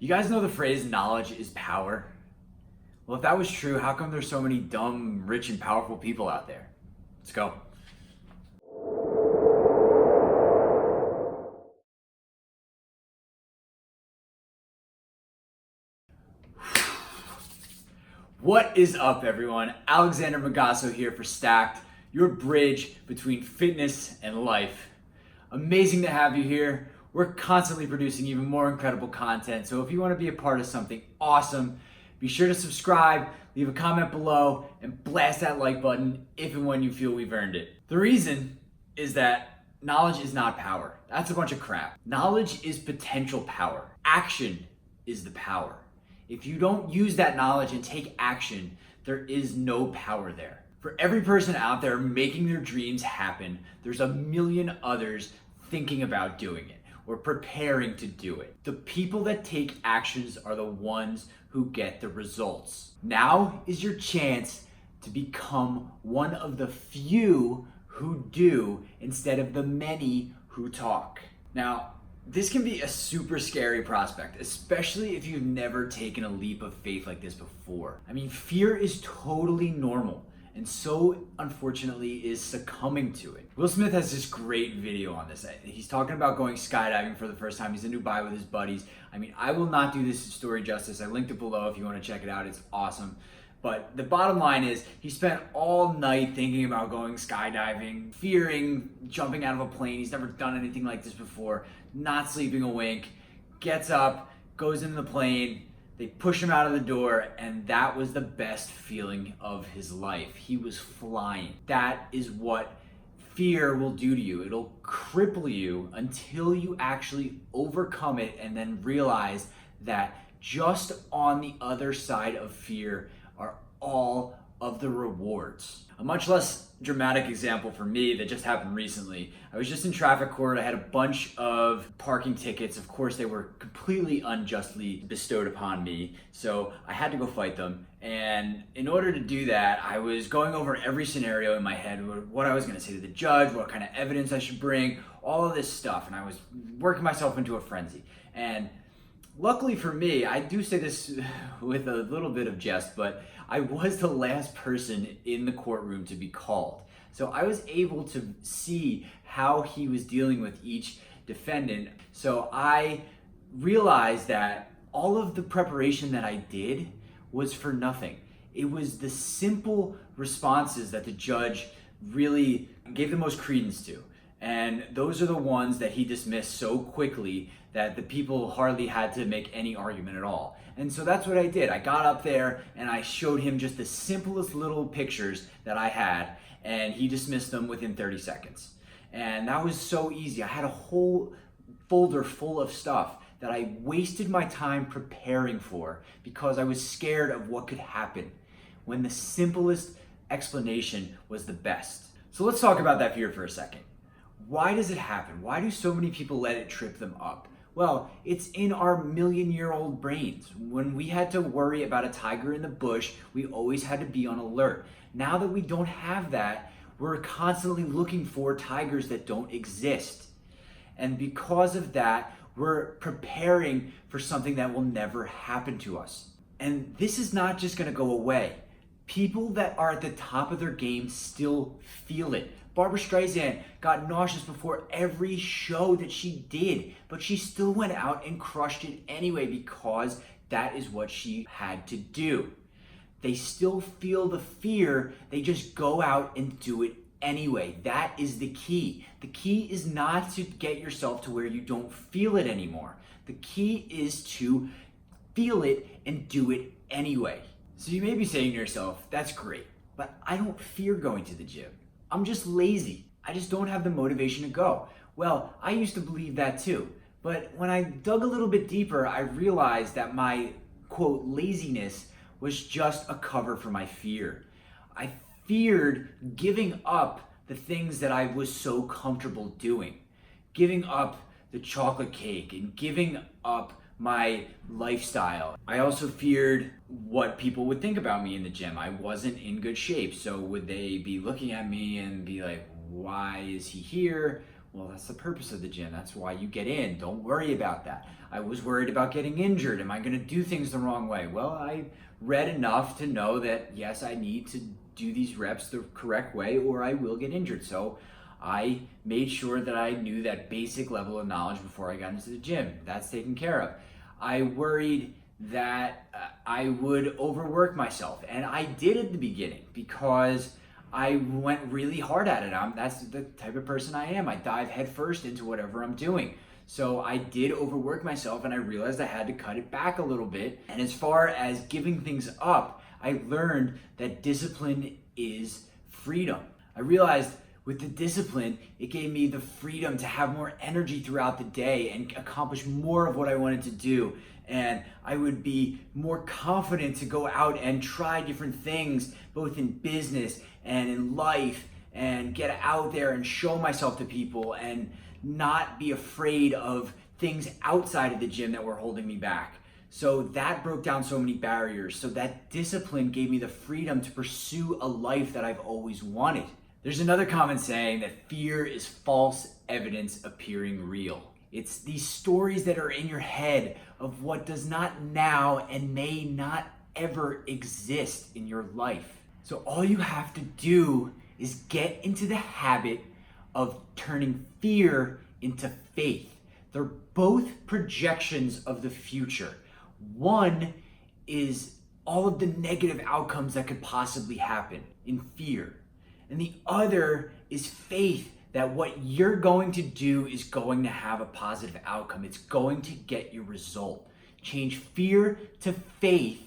You guys know the phrase knowledge is power? Well, if that was true, how come there's so many dumb, rich, and powerful people out there? Let's go. What is up, everyone? Alexander Magasso here for Stacked, your bridge between fitness and life. Amazing to have you here. We're constantly producing even more incredible content, so if you want to be a part of something awesome, be sure to subscribe, leave a comment below, and blast that like button if and when you feel we've earned it. The reason is that knowledge is not power. That's a bunch of crap. Knowledge is potential power. Action is the power. If you don't use that knowledge and take action, there is no power there. For every person out there making their dreams happen, there's a million others thinking about doing it or preparing to do it. The people that take actions are the ones who get the results. Now is your chance to become one of the few who do instead of the many who talk. Now, this can be a super scary prospect, especially if you've never taken a leap of faith like this before. I mean, fear is totally normal, and so unfortunately is succumbing to it. Will Smith has this great video on this. He's talking about going skydiving for the first time. He's in Dubai with his buddies. I mean, I will not do this story justice. I linked it below if you want to check it out. It's awesome. But the bottom line is he spent all night thinking about going skydiving, fearing jumping out of a plane. He's never done anything like this before, not sleeping a wink, gets up, goes into the plane, they push him out of the door, and that was the best feeling of his life. He was flying. That is what fear will do to you. It'll cripple you until you actually overcome it and then realize that just on the other side of fear are all of the rewards. A much less dramatic example for me that just happened recently. I was just in traffic court. I had a bunch of parking tickets. Of course, they were completely unjustly bestowed upon me, so I had to go fight them. And in order to do that, I was going over every scenario in my head, what I was gonna say to the judge, what kind of evidence I should bring, all of this stuff. And I was working myself into a frenzy. And luckily for me, I do say this with a little bit of jest, but I was the last person in the courtroom to be called. So I was able to see how he was dealing with each defendant. So I realized that all of the preparation that I did was for nothing. It was the simple responses that the judge really gave the most credence to. And those are the ones that he dismissed so quickly that the people hardly had to make any argument at all. And so that's what I did. I got up there and I showed him just the simplest little pictures that I had, and he dismissed them within 30 seconds. And that was so easy. I had a whole folder full of stuff that I wasted my time preparing for because I was scared of what could happen when the simplest explanation was the best. So let's talk about that fear for a second. Why does it happen? Why do so many people let it trip them up? Well, it's in our million-year-old brains. When we had to worry about a tiger in the bush, we always had to be on alert. Now that we don't have that, we're constantly looking for tigers that don't exist. And because of that, we're preparing for something that will never happen to us. And this is not just gonna go away. People that are at the top of their game still feel it. Barbra Streisand got nauseous before every show that she did, but she still went out and crushed it anyway because that is what she had to do. They still feel the fear, they just go out and do it anyway. That is the key. The key is not to get yourself to where you don't feel it anymore. The key is to feel it and do it anyway. So you may be saying to yourself, that's great, but I don't fear going to the gym. I'm just lazy. I just don't have the motivation to go. Well, I used to believe that too. But when I dug a little bit deeper, I realized that my, quote, laziness was just a cover for my fear. I feared giving up the things that I was so comfortable doing. Giving up the chocolate cake and giving up my lifestyle. I also feared what people would think about me in the gym. I wasn't in good shape, so would they be looking at me and be like, why is he here? Well, that's the purpose of the gym. That's why you get in. Don't worry about that. I was worried about getting injured. Am I going to do things the wrong way? Well, I read enough to know that yes, I need to do these reps the correct way or I will get injured. So I made sure that I knew that basic level of knowledge before I got into the gym. That's taken care of. I worried that I would overwork myself, and I did at the beginning because I went really hard at it. That's the type of person I am. I dive headfirst into whatever I'm doing. So I did overwork myself, and I realized I had to cut it back a little bit. And as far as giving things up, I learned that discipline is freedom. I realized with the discipline, it gave me the freedom to have more energy throughout the day and accomplish more of what I wanted to do. And I would be more confident to go out and try different things, both in business and in life, and get out there and show myself to people and not be afraid of things outside of the gym that were holding me back. So that broke down so many barriers. So that discipline gave me the freedom to pursue a life that I've always wanted. There's another common saying that fear is false evidence appearing real. It's these stories that are in your head of what does not now and may not ever exist in your life. So all you have to do is get into the habit of turning fear into faith. They're both projections of the future. One is all of the negative outcomes that could possibly happen in fear. And the other is faith that what you're going to do is going to have a positive outcome. It's going to get your result. Change fear to faith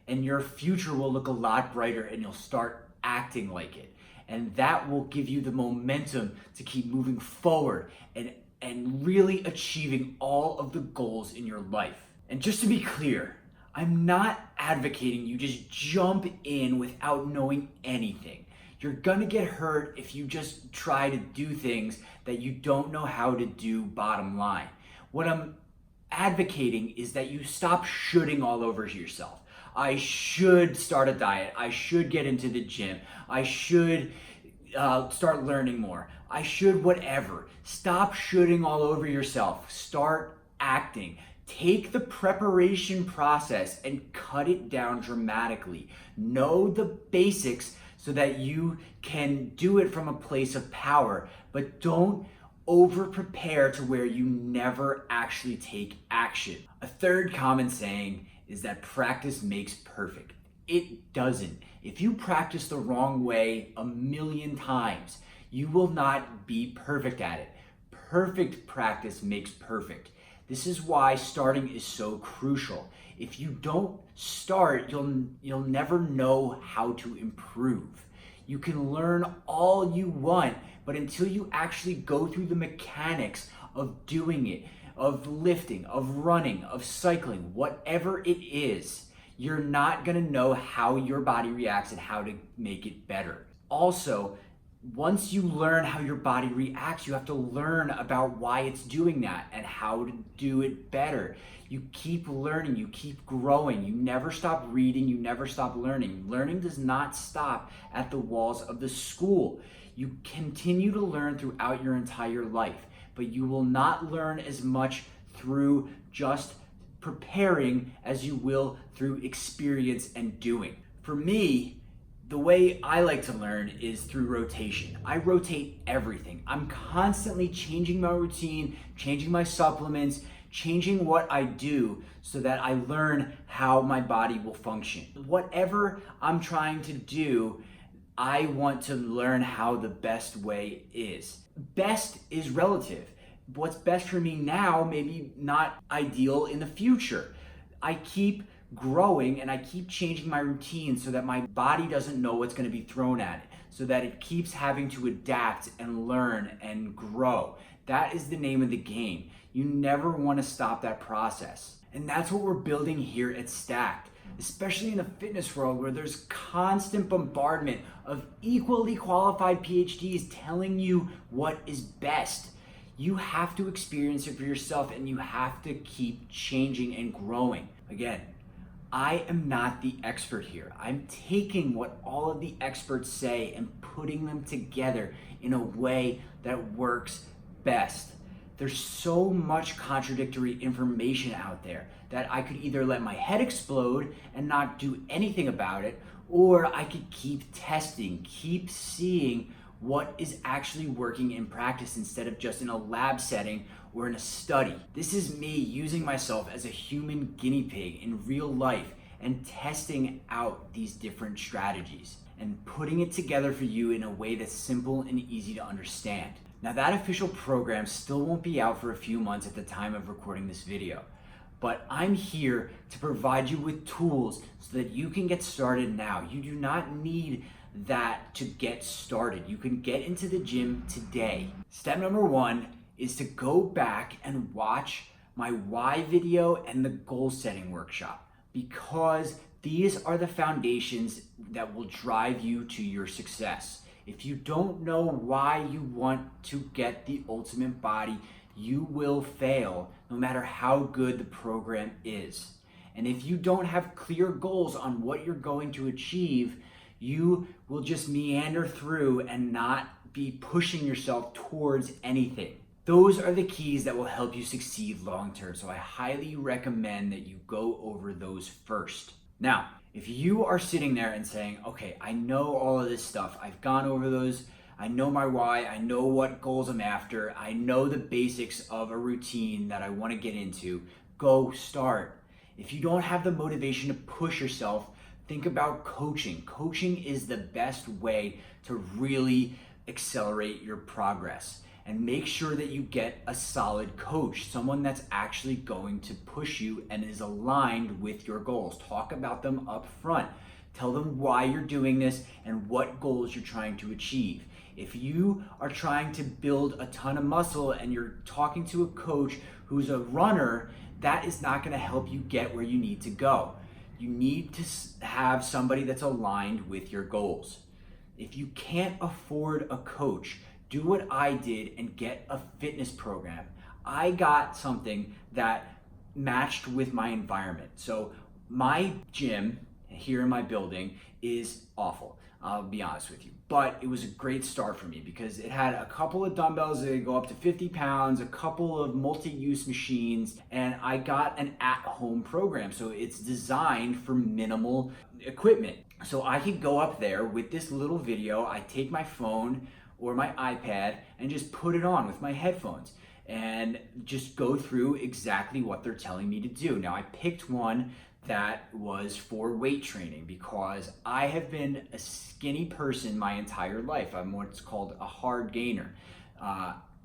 and your future will look a lot brighter and you'll start acting like it. And that will give you the momentum to keep moving forward and really achieving all of the goals in your life. And just to be clear, I'm not advocating you just jump in without knowing anything. You're gonna get hurt if you just try to do things that you don't know how to do, bottom line. What I'm advocating is that you stop shooting all over yourself. I should start a diet. I should get into the gym. I should start learning more. I should whatever. Stop shooting all over yourself. Start acting. Take the preparation process and cut it down dramatically. Know the basics so that you can do it from a place of power, but don't over prepare to where you never actually take action. A third common saying is that practice makes perfect. It doesn't. If you practice the wrong way 1,000,000 times, you will not be perfect at it. Perfect practice makes perfect. This is why starting is so crucial. If you don't start, you'll never know how to improve. You can learn all you want, but until you actually go through the mechanics of doing it, of lifting, of running, of cycling, whatever it is, you're not gonna know how your body reacts and how to make it better. Also, once you learn how your body reacts, you have to learn about why it's doing that and how to do it better. You keep learning, you keep growing, you never stop reading, you never stop learning. Learning does not stop at the walls of the school. You continue to learn throughout your entire life, but you will not learn as much through just preparing as you will through experience and doing. For me, the way I like to learn is through rotation. I rotate everything. I'm constantly changing my routine, changing my supplements, changing what I do so that I learn how my body will function. Whatever I'm trying to do, I want to learn how the best way is. Best is relative. What's best for me now may be not ideal in the future. I keep growing and I keep changing my routine so that my body doesn't know what's going to be thrown at it, so that it keeps having to adapt and learn and grow. That is the name of the game. You never want to stop that process. And that's what we're building here at Stacked, especially in the fitness world where there's constant bombardment of equally qualified PhDs telling you what is best. You have to experience it for yourself and you have to keep changing and growing. Again, I am not the expert here. I'm taking what all of the experts say and putting them together in a way that works best, there's so much contradictory information out there that I could either let my head explode and not do anything about it, or I could keep testing, keep seeing what is actually working in practice instead of just in a lab setting or in a study. This is me using myself as a human guinea pig in real life and testing out these different strategies and putting it together for you in a way that's simple and easy to understand. Now, that official program still won't be out for a few months at the time of recording this video, but I'm here to provide you with tools so that you can get started now. You do not need that to get started. You can get into the gym today. Step number one is to go back and watch my why video and the goal setting workshop, because these are the foundations that will drive you to your success. If you don't know why you want to get the ultimate body, you will fail no matter how good the program is. And if you don't have clear goals on what you're going to achieve, you will just meander through and not be pushing yourself towards anything. Those are the keys that will help you succeed long term. So I highly recommend that you go over those first. Now, if you are sitting there and saying, okay, I know all of this stuff, I've gone over those, I know my why, I know what goals I'm after, I know the basics of a routine that I want to get into, go start. If you don't have the motivation to push yourself, think about coaching. Coaching is the best way to really accelerate your progress. And make sure that you get a solid coach, someone that's actually going to push you and is aligned with your goals. Talk about them up front. Tell them why you're doing this and what goals you're trying to achieve. If you are trying to build a ton of muscle and you're talking to a coach who's a runner, that is not going to help you get where you need to go. You need to have somebody that's aligned with your goals. If you can't afford a coach, do what I did and get a fitness program. I got something that matched with my environment. So my gym here in my building is awful, I'll be honest with you. But it was a great start for me because it had a couple of dumbbells that go up to 50 pounds, a couple of multi-use machines, and I got an at-home program. So it's designed for minimal equipment. So I could go up there with this little video. I take my phone or my iPad and just put it on with my headphones and just go through exactly what they're telling me to do. Now, I picked one that was for weight training because I have been a skinny person my entire life. I'm what's called a hard gainer.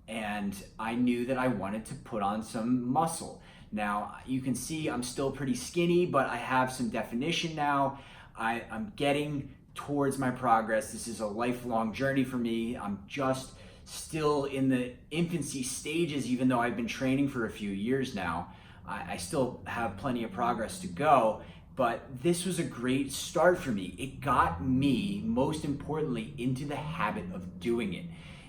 And I knew that I wanted to put on some muscle. Now, you can see I'm still pretty skinny, but I have some definition now. I'm getting towards my progress. This is a lifelong journey for me. I'm just still in the infancy stages, even though I've been training for a few years now. I still have plenty of progress to go, but this was a great start for me. It got me, most importantly, into the habit of doing it.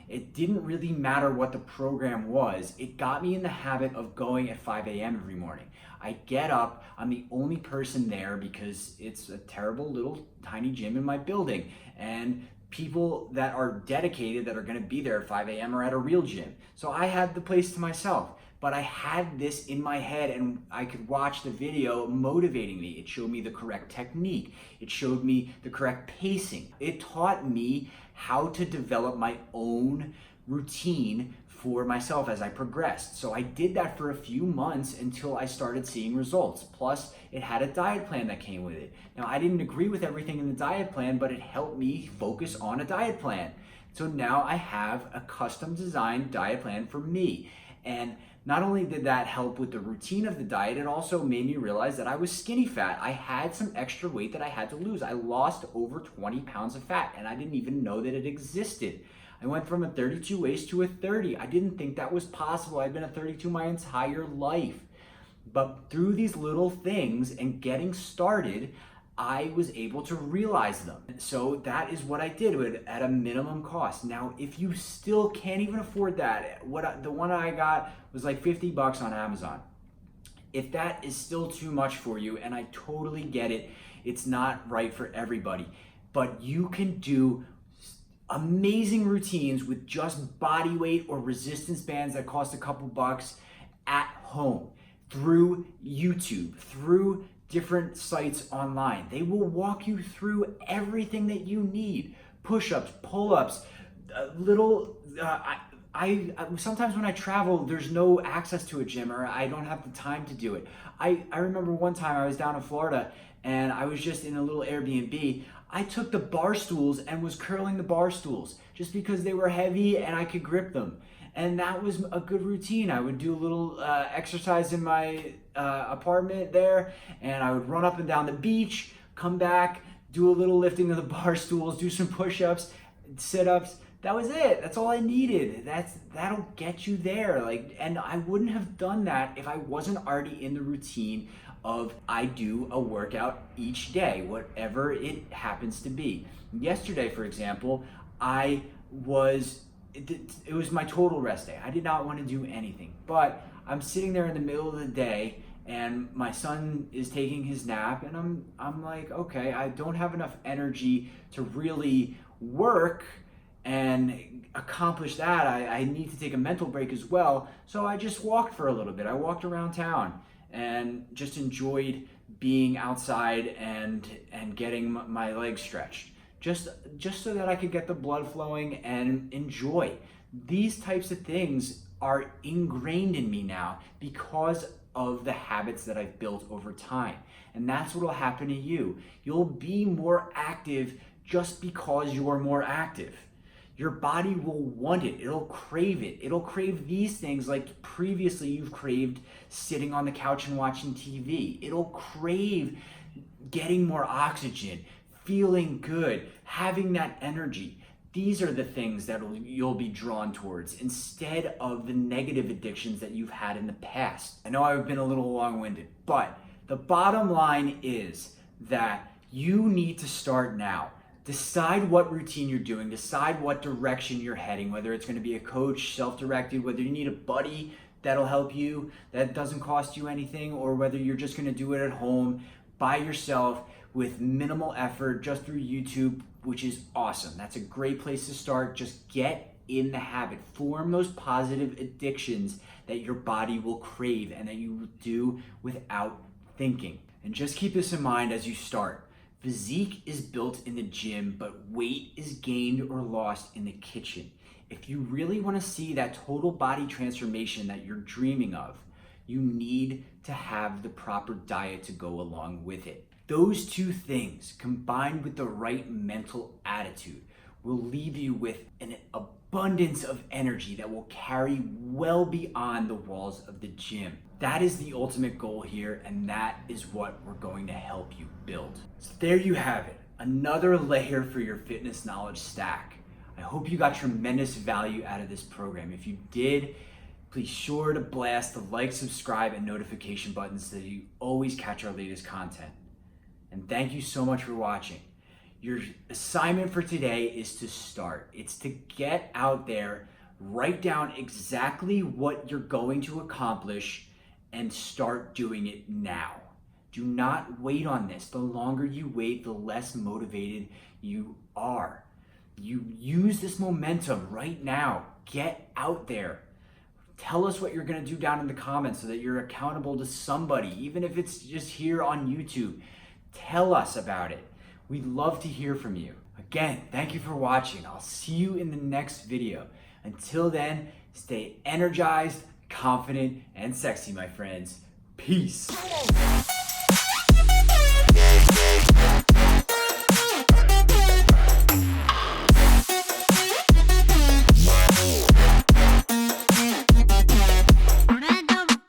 It didn't really matter what the program was. It got me in the habit of going at 5 a.m. every morning. I get up, I'm the only person there because it's a terrible little tiny gym in my building. And people that are dedicated, that are gonna be there at 5 a.m. are at a real gym. So I had the place to myself. But I had this in my head and I could watch the video motivating me. It showed me the correct technique. It showed me the correct pacing. It taught me how to develop my own routine for myself as I progressed. So I did that for a few months until I started seeing results. Plus, it had a diet plan that came with it. Now, I didn't agree with everything in the diet plan, but it helped me focus on a diet plan. So now I have a custom designed diet plan for me. And not only did that help with the routine of the diet, it also made me realize that I was skinny fat. I had some extra weight that I had to lose. I lost over 20 pounds of fat and I didn't even know that it existed. I went from a 32 waist to a 30. I didn't think that was possible. I've been a 32 my entire life. But through these little things and getting started, I was able to realize them. So that is what I did at a minimum cost. Now, if you still can't even afford that, the one I got was like $50 on Amazon. If that is still too much for you, and I totally get it, it's not right for everybody, but you can do amazing routines with just body weight or resistance bands that cost a couple bucks at home through YouTube, through different sites online. They will walk you through everything that you need. Push-ups, pull-ups, little, I sometimes when I travel, there's no access to a gym or I don't have the time to do it. I remember one time I was down in Florida and I was just in a little Airbnb. I took the bar stools and was curling the bar stools just because they were heavy and I could grip them. And that was a good routine. I would do a little exercise in my apartment there, and I would run up and down the beach, come back, do a little lifting of the bar stools, do some push-ups, sit-ups. That was it. That's all I needed. That'll get you there. And I wouldn't have done that if I wasn't already in the routine of I do a workout each day, whatever it happens to be. Yesterday, for example, it was my total rest day. I did not want to do anything, but I'm sitting there in the middle of the day and my son is taking his nap and I'm like, okay, I don't have enough energy to really work and accomplish that. I need to take a mental break as well. So I just walked for a little bit. I walked around town and just enjoyed being outside and getting my legs stretched. Just so that I could get the blood flowing and enjoy. These types of things are ingrained in me now because of the habits that I've built over time. And that's what will happen to you. You'll be more active just because you're more active. Your body will want it. It'll crave it. It'll crave these things like previously you've craved sitting on the couch and watching TV. It'll crave getting more oxygen, feeling good, having that energy. These are the things that you'll be drawn towards instead of the negative addictions that you've had in the past. I know I've been a little long-winded, but the bottom line is that you need to start now. Decide what routine you're doing, decide what direction you're heading, whether it's going to be a coach, self-directed, whether you need a buddy that'll help you, that doesn't cost you anything, or whether you're just going to do it at home by yourself with minimal effort just through YouTube, which is awesome. That's a great place to start. Just get in the habit. Form those positive addictions that your body will crave and that you will do without thinking. And just keep this in mind as you start. Physique is built in the gym, but weight is gained or lost in the kitchen. If you really want to see that total body transformation that you're dreaming of, you need to have the proper diet to go along with it. Those two things, combined with the right mental attitude, will leave you with an abundance of energy that will carry well beyond the walls of the gym. That is the ultimate goal here, and that is what we're going to help you build. So there you have it, another layer for your fitness knowledge stack. I hope you got tremendous value out of this program. If you did, please sure to blast the like, subscribe, and notification buttons so that you always catch our latest content. And thank you so much for watching. Your assignment for today is to start. It's to get out there, write down exactly what you're going to accomplish, and start doing it now. Do not wait on this. The longer you wait, the less motivated you are. You use this momentum right now. Get out there. Tell us what you're gonna do down in the comments so that you're accountable to somebody, even if it's just here on YouTube. Tell us about it. We'd love to hear from you. Again, thank you for watching. I'll see you in the next video. Until then, stay energized, confident, and sexy, my friends. Peace.